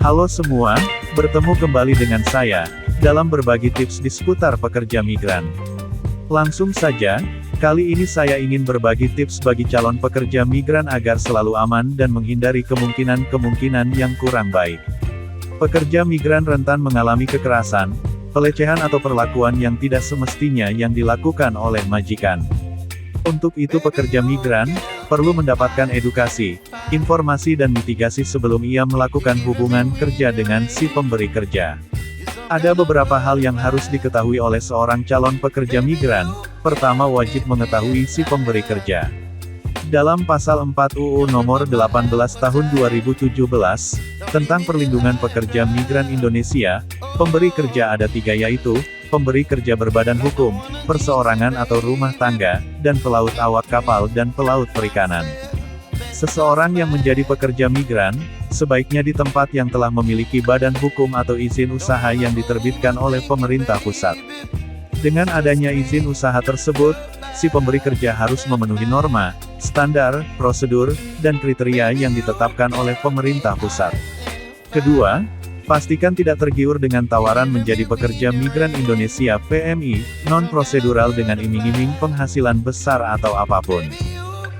Halo semua, bertemu kembali dengan saya, dalam berbagi tips di seputar pekerja migran. Langsung saja, kali ini saya ingin berbagi tips bagi calon pekerja migran agar selalu aman dan menghindari kemungkinan-kemungkinan yang kurang baik. Pekerja migran rentan mengalami kekerasan, pelecehan atau perlakuan yang tidak semestinya yang dilakukan oleh majikan. Untuk itu pekerja migran perlu mendapatkan edukasi, informasi dan mitigasi sebelum ia melakukan hubungan kerja dengan si pemberi kerja. Ada beberapa hal yang harus diketahui oleh seorang calon pekerja migran. Pertama, wajib mengetahui si pemberi kerja. Dalam Pasal 4 UU Nomor 18 Tahun 2017, tentang perlindungan pekerja migran Indonesia, pemberi kerja ada tiga, yaitu pemberi kerja berbadan hukum, perseorangan atau rumah tangga, dan pelaut awak kapal dan pelaut perikanan. Seseorang yang menjadi pekerja migran, sebaiknya di tempat yang telah memiliki badan hukum atau izin usaha yang diterbitkan oleh pemerintah pusat. Dengan adanya izin usaha tersebut, si pemberi kerja harus memenuhi norma, standar, prosedur, dan kriteria yang ditetapkan oleh pemerintah pusat. Kedua, pastikan tidak tergiur dengan tawaran menjadi pekerja migran Indonesia (PMI) non-prosedural dengan iming-iming penghasilan besar atau apapun.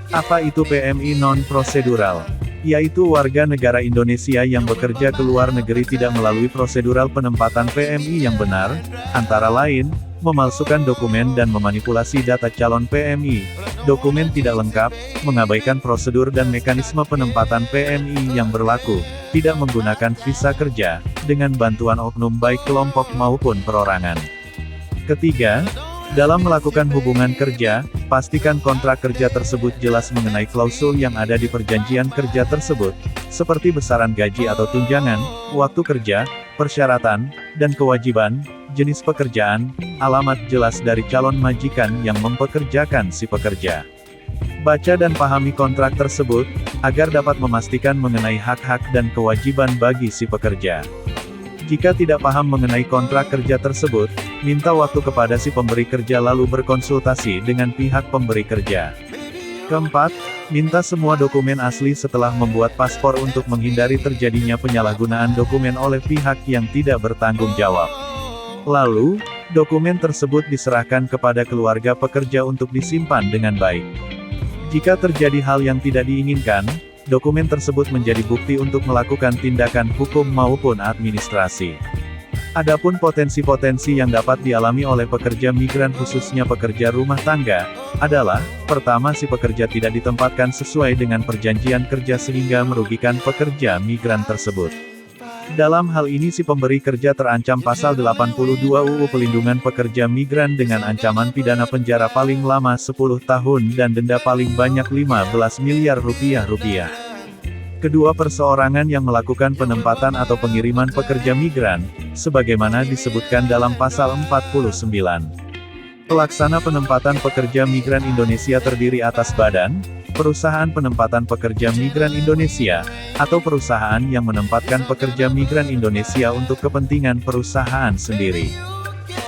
Apa itu PMI non-prosedural? Yaitu warga negara Indonesia yang bekerja ke luar negeri tidak melalui prosedural penempatan PMI yang benar, antara lain, memalsukan dokumen dan memanipulasi data calon PMI, dokumen tidak lengkap, mengabaikan prosedur dan mekanisme penempatan PMI yang berlaku, tidak menggunakan visa kerja, dengan bantuan oknum baik kelompok maupun perorangan. Ketiga, dalam melakukan hubungan kerja, pastikan kontrak kerja tersebut jelas mengenai klausul yang ada di perjanjian kerja tersebut, seperti besaran gaji atau tunjangan, waktu kerja, persyaratan, dan kewajiban, jenis pekerjaan, alamat jelas dari calon majikan yang mempekerjakan si pekerja. Baca dan pahami kontrak tersebut, agar dapat memastikan mengenai hak-hak dan kewajiban bagi si pekerja. Jika tidak paham mengenai kontrak kerja tersebut, minta waktu kepada si pemberi kerja lalu berkonsultasi dengan pihak pemberi kerja. Keempat, minta semua dokumen asli setelah membuat paspor untuk menghindari terjadinya penyalahgunaan dokumen oleh pihak yang tidak bertanggung jawab. Lalu, dokumen tersebut diserahkan kepada keluarga pekerja untuk disimpan dengan baik. Jika terjadi hal yang tidak diinginkan, dokumen tersebut menjadi bukti untuk melakukan tindakan hukum maupun administrasi. Adapun potensi-potensi yang dapat dialami oleh pekerja migran khususnya pekerja rumah tangga, adalah, pertama si pekerja tidak ditempatkan sesuai dengan perjanjian kerja sehingga merugikan pekerja migran tersebut. Dalam hal ini si pemberi kerja terancam pasal 82 UU Pelindungan Pekerja Migran dengan ancaman pidana penjara paling lama 10 tahun dan denda paling banyak 15 miliar rupiah. Kedua, perseorangan yang melakukan penempatan atau pengiriman pekerja migran, sebagaimana disebutkan dalam pasal 49. Pelaksana penempatan pekerja migran Indonesia terdiri atas badan, perusahaan penempatan pekerja migran Indonesia, atau perusahaan yang menempatkan pekerja migran Indonesia untuk kepentingan perusahaan sendiri.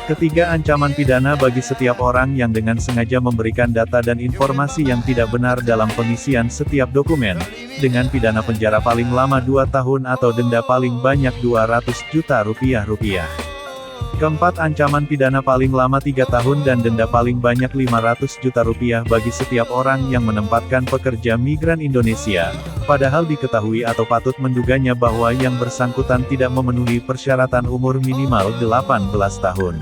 Ketiga, ancaman pidana bagi setiap orang yang dengan sengaja memberikan data dan informasi yang tidak benar dalam pengisian setiap dokumen, dengan pidana penjara paling lama 2 tahun atau denda paling banyak 200 juta rupiah. Keempat, ancaman pidana paling lama 3 tahun dan denda paling banyak 500 juta rupiah bagi setiap orang yang menempatkan pekerja migran Indonesia, padahal diketahui atau patut menduganya bahwa yang bersangkutan tidak memenuhi persyaratan umur minimal 18 tahun.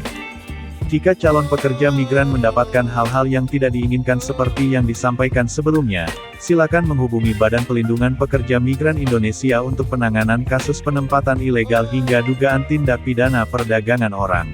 Jika calon pekerja migran mendapatkan hal-hal yang tidak diinginkan seperti yang disampaikan sebelumnya, silakan menghubungi Badan Pelindungan Pekerja Migran Indonesia untuk penanganan kasus penempatan ilegal hingga dugaan tindak pidana perdagangan orang.